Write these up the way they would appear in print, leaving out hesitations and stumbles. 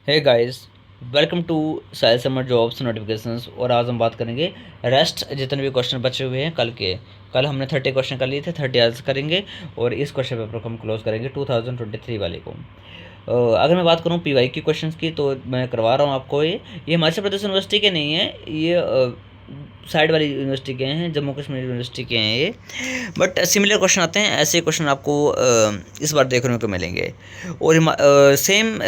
Hey guys, welcome to Sahil Samar jobs notifications. और आज हम बात करेंगे रेस्ट जितने भी क्वेश्चन बचे हुए हैं कल के। कल हमने 30 क्वेश्चन कर लिए थे, 30 आज करेंगे और इस क्वेश्चन पेपर को हम क्लोज करेंगे 2023 वाले को। अगर मैं बात करूं पीवाई की क्वेश्चंस की तो मैं करवा रहा हूं आपको। ये हिमाचल प्रदेश यूनिवर्सिटी के नहीं है, ये साइड वाली यूनिवर्सिटी के हैं, जम्मू कश्मीर यूनिवर्सिटी के हैं ये। बट सिमिलर क्वेश्चन आते हैं, ऐसे क्वेश्चन आपको इस बार देखने को मिलेंगे। और सेम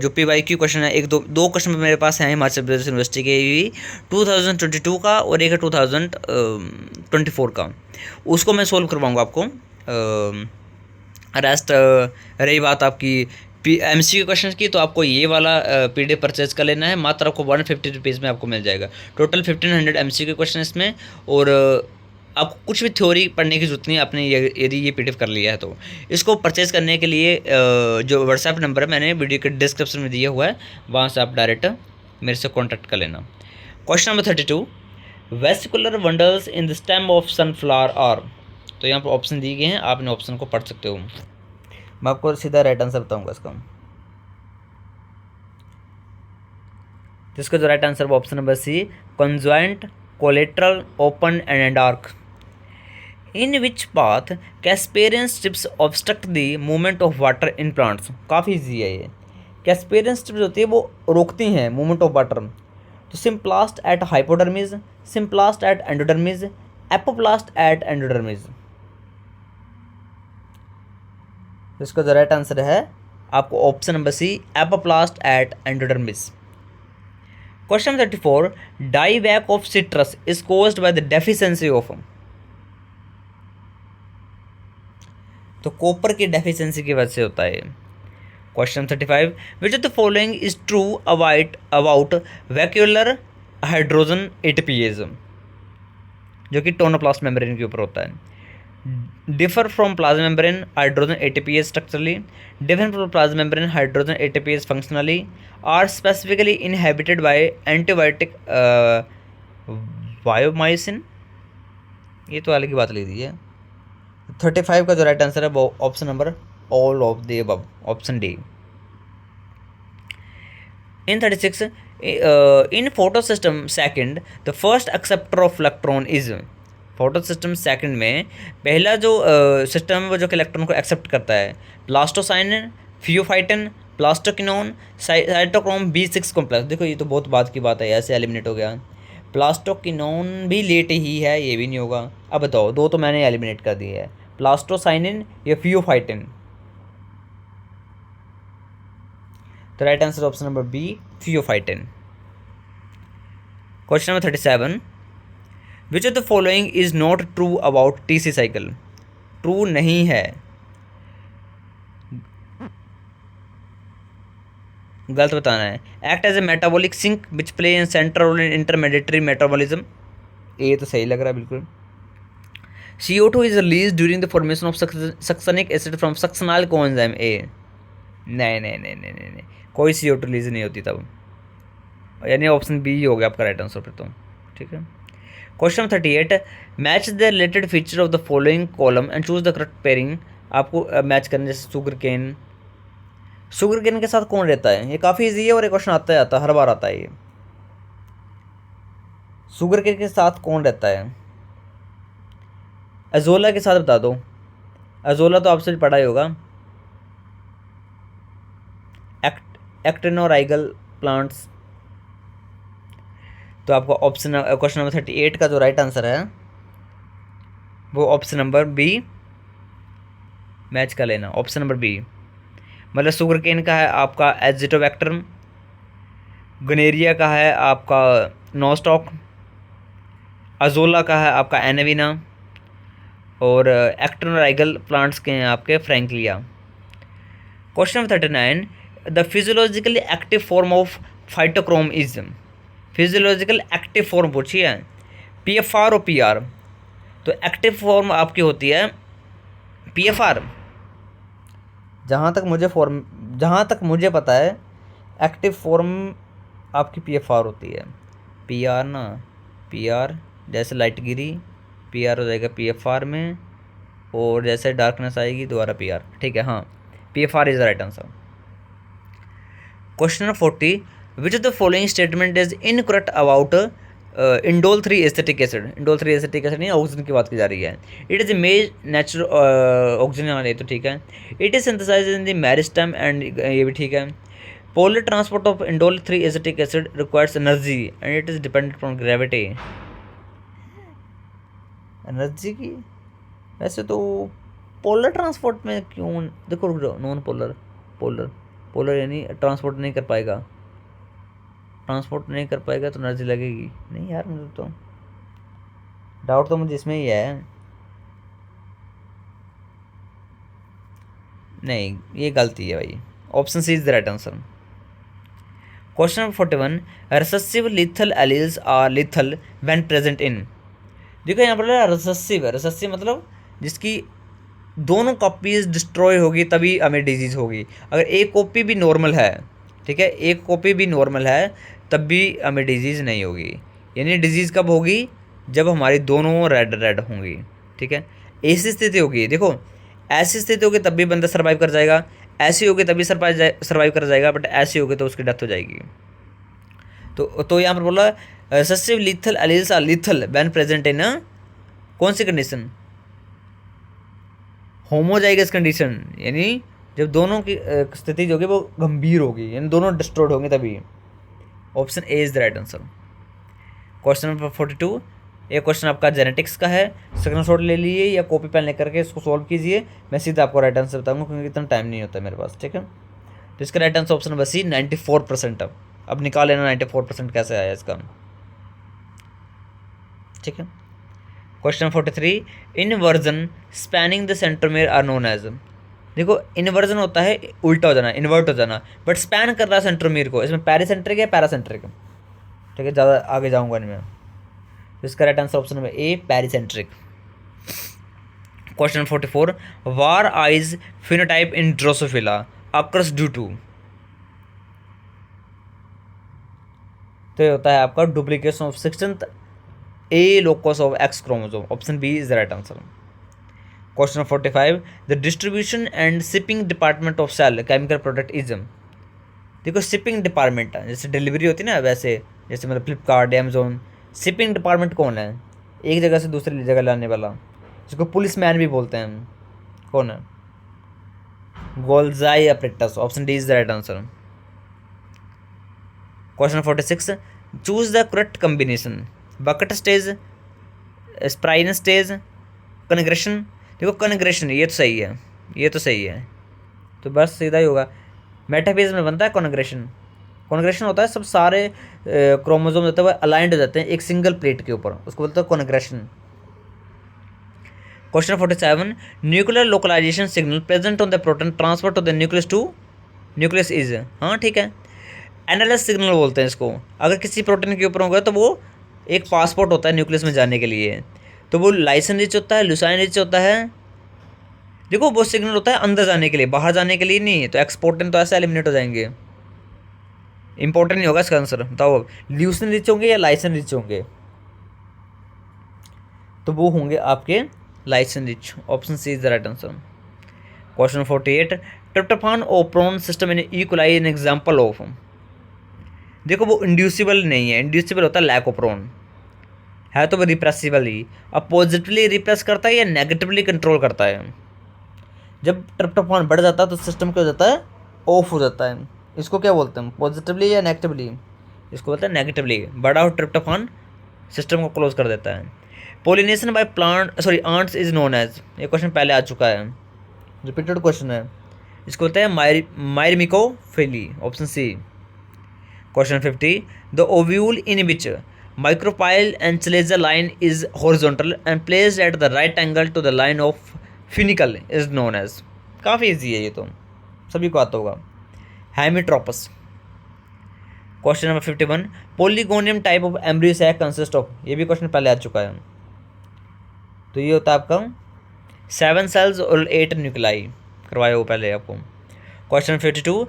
जो पी वाई क्यू क्वेश्चन है, एक दो क्वेश्चन मेरे पास हैं हिमाचल प्रदेश यूनिवर्सिटी के भी, 2022 का और एक है 2024 का। उसको मैं सोल्व करवाऊँगा आपको। रेस्ट रही बात आपकी एम सी क्यू क्वेश्चन की, तो आपको ये वाला PDF परचेज कर लेना है। मात्र आपको 150 रुपीज़ में आपको मिल जाएगा। टोटल 1500 MCQ क्वेश्चन इसमें। और आपको कुछ भी थ्योरी पढ़ने की जरूरत नहीं है। आपने यदि ये PDF कर लिया है तो इसको परचेज़ करने के लिए जो व्हाट्सएप नंबर है मैंने वीडियो के डिस्क्रिप्शन में दिया हुआ है, वहाँ से आप डायरेक्ट मेरे से कॉन्टैक्ट कर लेना। Question number 32, vascular bundles in the stem of sunflower are. तो यहाँ पर ऑप्शन दिए गए हैं, आपने ऑप्शन को पढ़ सकते हो। मैं आपको सीधा राइट आंसर बताऊंगा इसका। तो इसका जो राइट आंसर वो option number C, conjoint collateral open and dark. In which path Casparian strips obstruct the movement of water in plants. काफ़ी ईजी है ये। कैस्पेरियन स्ट्रिप्स होती है वो रोकती हैं मूवमेंट ऑफ वाटर। तो symplast at hypodermis, symplast at endodermis, apoplast at endodermis. इसका जो राइट आंसर है आपको option number C, apoplast at endodermis. Question 34, dieback of citrus is caused by the deficiency of. तो कॉपर की deficiency की वजह से होता है। Question 35, which of the following is true about vacuolar hydrogen ATPase, जो कि टोनोप्लास्ट मेम्ब्रेन के ऊपर होता है। Differ from plasma membrane hydrogen ATPase structurally, different from plasma membrane hydrogen ATPase functionally, are specifically inhibited by antibiotic viomycin. ये तो अलग की बात ले दी है। 35 का जो राइट आंसर है वो option number all of the above, option D. In 36, in photo system second the first acceptor of electron is. Photo system second में पहला जो सिस्टम है वो जो कि इलेक्ट्रॉन को एक्सेप्ट करता है, plastocyanin, pheophytin, plastoquinone, cytochrome B6 complex. देखो ये तो बहुत बाद की बात है, ऐसे एलिमिनेट हो गया। प्लास्टोकिनोन भी लेट ही है, ये भी नहीं होगा। अब बताओ, दो तो मैंने एलिमिनेट कर दिए है, प्लास्टोसाइनिन या फियोफाइटिन। तो right answer option number B, pheophytin. Question number 37, which of the following is not true about TC cycle. True नहीं है, गलत बताना है। Act as a metabolic sink which play in central role in intermediatory metabolism. ये तो सही लग रहा है बिल्कुल। CO2 is release during the formation of succinic acid from succinyl coenzyme A. नहीं नहीं नहीं नहीं नहीं नहीं, कोई CO2 रिलीज नहीं होती तब, यानी ऑप्शन बी ही हो गया आपका राइट आंसर फिर तो। ठीक है। Question 38, match the related feature of the following column and choose the correct pairing. आपको मैच करने, जैसे शुगर केन, शुगर केन के साथ कौन रहता है, ये काफ़ी इजी है और एक क्वेश्चन आता है, हर बार आता है ये। शुगर केन के साथ कौन रहता है, अजोला के साथ बता दो। अजोला तो आपसे भी पढ़ा ही होगा। एक्टिनोराइगल प्लांट्स। तो आपका ऑप्शन क्वेश्चन नंबर 38 का जो राइट आंसर है वो ऑप्शन नंबर बी, मैच कर लेना, ऑप्शन नंबर बी। मतलब शुगर केन का है आपका एजिटोबैक्टर, गनेरिया का है आपका नोस्टॉक, अजोला का है आपका एनेविना, और एक्टिनोराइगल प्लांट्स के हैं आपके फ्रैंकलिया। Question number 39, the physiologically active form of phytochrome is. Physiological active form पूछी है, PFR और PR। तो एक्टिव फॉर्म आपकी होती है PFR। जहाँ तक मुझे पता है एक्टिव फॉर्म आपकी PFR होती है। PR ना, PR जैसे लाइट गिरी PR हो जाएगा PFR में, और जैसे डार्कनेस आएगी दोबारा PR। ठीक है, हाँ, PFR is the right answer. Question number 40, which of the following statement is incorrect about indole 3 acetic acid. Indole 3 acetic acid नहीं, ऑक्सीजन की बात की जा रही है। It is maize natural oxygen वाले, तो ठीक है। It is synthesize in the meristem and, ये भी ठीक है। Polar transport of indole 3 acetic acid requires energy and it is dependent on gravity. Energy की, वैसे तो पोलर ट्रांसपोर्ट में क्यों, देखो नॉन पोलर, पोलर पोलर यानी ट्रांसपोर्ट नहीं कर पाएगा, ट्रांसपोर्ट नहीं कर पाएगा तो एनर्जी लगेगी नहीं यार, मुझे तो डाउट तो मुझे इसमें ही है। नहीं, ये गलती है भाई, option C is the right answer. Question number 41, recessive lethal alleles are lethal when present in. देखो यहाँ पर रिसेसिव है, रिसेसिव मतलब जिसकी दोनों कॉपीज डिस्ट्रॉय होगी तभी हमें डिजीज़ होगी। अगर एक कॉपी भी नॉर्मल है, ठीक है, एक कॉपी भी नॉर्मल है तब भी हमें डिजीज़ नहीं होगी। यानी डिजीज़ कब होगी, जब हमारी दोनों रेड रेड होंगी, ठीक है। ऐसी स्थिति होगी, देखो ऐसी स्थिति होगी तब भी बंदा सर्वाइव कर जाएगा, ऐसी होगी तभी सर्वाइव कर जाएगा, बट ऐसी होगी तो उसकी डेथ हो जाएगी। तो यहाँ पर बोला recessive lethal alleles are lethal when present in कौन सी कंडीशन, होमोजाइगस कंडीशन, यानी जब दोनों की स्थिति जो होगी वो गंभीर होगी, यानी दोनों डिस्ट्रॉयड होंगे तभी। Option A is the right answer. Question number 42, ये क्वेश्चन आपका जेनेटिक्स का है, स्क्रीनशॉट ले लीजिए या कॉपी पेन लेकर के इसको सॉल्व कीजिए, मैं सीधा आपको राइट आंसर बताऊंगा क्योंकि इतना टाइम नहीं होता मेरे पास, ठीक है। तो इसका right answer option number C 94%। अब निकाल लेना 94% कैसे आया इसका, ठीक है। Question 43, inversion spanning the centromere are known as. देखो इनवर्जन होता है उल्टा हो जाना, इन्वर्ट हो जाना, बट स्पैन कर रहा है सेंट्रोमेयर को, इसमें पैरासेंट्रिक है पैरासेंट्रिक, ठीक है, ज़्यादा आगे जाऊंगा इनमें। तो इसका right answer option number A paracentric. Question 44, bar eyes phenotype in Drosophila occurs due to. तो ये होता है आपका duplication of 16th A locus of X chromosome, option B is the right answer. Question 45, the distribution and shipping department of sale chemical product is. देखो shipping department जैसे delivery होती है ना, वैसे जैसे मतलब फ्लिपकार्ट अमेजोन, शिपिंग डिपार्टमेंट कौन है, एक जगह से दूसरी जगह लाने वाला, जिसको पुलिस मैन भी बोलते हैं, कौन है, Golgi apparatus, option D is the right answer. Question 46, choose the correct combination, bouquet stage, spireme stage, congression. देखो कन्ग्रेशन, ये तो सही है, ये तो सही है, तो बस सीधा ही होगा, मेटाफेज में बनता है कॉन्ग्रेशन। कॉन्ग्रेशन होता है सब सारे क्रोमोसोम होते हैं अलाइंड हो जाते हैं एक सिंगल प्लेट के ऊपर, उसको बोलते हैं congression. Question 47, nuclear localization signal present on the protein transfer to the nucleus to nucleus is. हाँ ठीक है, एनालिस सिग्नल बोलते हैं इसको। अगर किसी प्रोटीन के ऊपर होगा तो वो एक पासपोर्ट होता है न्यूक्लियस में जाने के लिए, तो वो लाइसिन रिच होता है, लुसाइन रिच होता है। देखो वो सिग्नल होता है अंदर जाने के लिए, बाहर जाने के लिए नहीं, तो एक्सपोर्टेंट तो ऐसे एलिमिनेट हो जाएंगे, इंपॉर्टेंट नहीं होगा इसका आंसर। बताओ ल्यूसिन रिच होंगे या लाइसिन रिच होंगे, तो वो होंगे आपके lysine rich, option C is the right answer. Question 48, tryptophan operon system in E coli an example of. देखो वो इंड्यूसिबल नहीं है, इंड्यूसिबल होता है लैकोप्रोन, है तो वो रिप्रेसिबल ही। अब पॉजिटिवली रिप्रेस करता है या नेगेटिवली कंट्रोल करता है। जब ट्रिप्टोफान बढ़ जाता है तो सिस्टम क्या हो जाता है, ऑफ हो जाता है। इसको क्या बोलते हैं, पॉजिटिवली या नेगेटिवली, इसको बोलते हैं नेगेटिवली। बड़ा हो ट्रिप्टोफान सिस्टम को क्लोज कर देता है। Pollination by plant sorry ants is known as, ये क्वेश्चन पहले आ चुका है, रिपीटेड क्वेश्चन है, इसको बोलते हैं myrmecophily, option C. Question 50, the ovule in which micropyle anchylosa line is horizontal and placed at the right angle to the line of funicle is known as। काफ़ी ईजी है ये तो सभी को आता होगा, hemitropous. Question number 51, polygonum type of embryo sac consist of, ये भी क्वेश्चन पहले आ चुका है, तो ये होता है आपका 7 सेल्स और 8 न्यूक्लाई, करवाया वो पहले आपको। Question 52,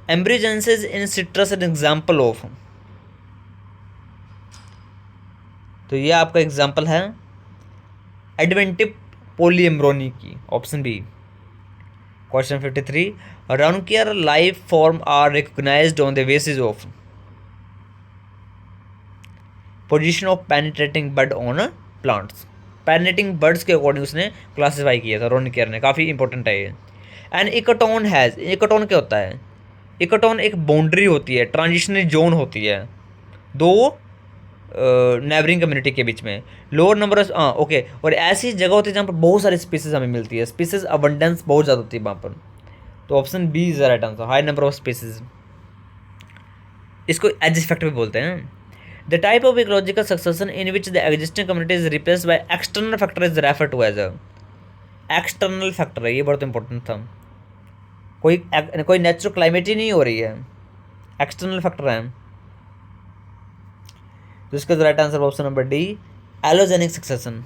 embryogenesis in citrus an example of, तो ये आपका एग्जाम्पल है एडवेंटिव पोलीएम्ब्रोनी की, option B. Question 53, Raunkiaer life form are recognized on the basis of position of perennating bud on plants. Perennating buds के अकॉर्डिंग उसने classify किया था रॉनकियर ने, काफ़ी इंपॉर्टेंट है ये। एंड इकोटोन हैज़, इकोटोन क्या होता है? इकोटोन एक बाउंड्री होती है, ट्रांजिशनल जोन होती है दो नेबरिंग कम्युनिटी के बीच में। लोअर नंबर ओके, और ऐसी जगह होती है जहाँ पर बहुत सारी स्पीसीज हमें मिलती है, स्पीसीज अबंडेंस बहुत ज़्यादा होती है वहाँ पर। तो option B is the right answer, high number of species. इसको एज इफेक्ट भी बोलते हैं। The type of ecological succession in which the existing community is replaced by external factor is refer to as external factor है, ये बहुत important था। कोई natural climate ही नहीं हो रही है, एक्सटर्नल फैक्टर है। तो इसका right answer option number D, allogenic succession.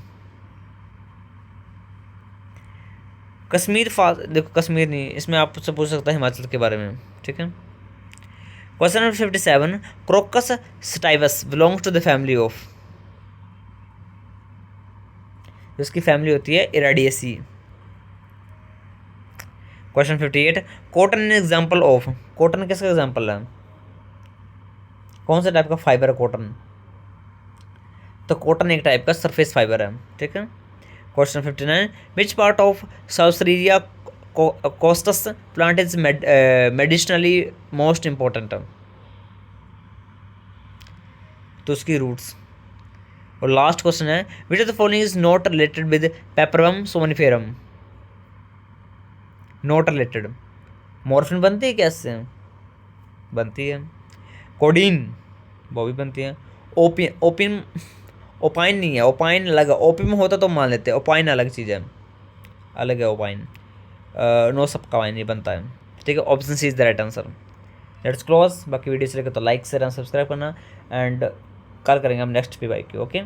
Kashmir देखो कश्मीर नहीं, इसमें आपसे पूछ सकता है हिमाचल के बारे में, ठीक है। Question number 57, Crocus sativus belongs to the family of, इसकी फैमिली होती है Iridaceae. Question 58, cotton an example of, cotton किसका एग्जाम्पल है? कौन सा टाइप का फाइबर है कॉटन? तो कॉटन एक टाइप का सरफेस फाइबर है, ठीक है। Question 59, which part of Saussurea costus plant is medicinally most important? तो उसकी रूट्स। और लास्ट क्वेश्चन है, which of the following is not related with Papaver somniferum? Not related. Morphine बनती है क्या इससे? बनती है। कोडीन वो भी बनती है। ओपियम ओपाइन नहीं है, ओपाइन अलग है, ओपियम होता तो मान लेते हैं, ओपाइन अलग चीज़ है, अलग है ओपाइन। नो सब का वाइन नहीं बनता है, ठीक है। Option C is the right answer. Let's close. बाकी वीडियो से लेकर तो लाइक शेयर एंड सब्सक्राइब करना, एंड कल करेंगे हम नेक्स्ट पे बाइक की, ओके।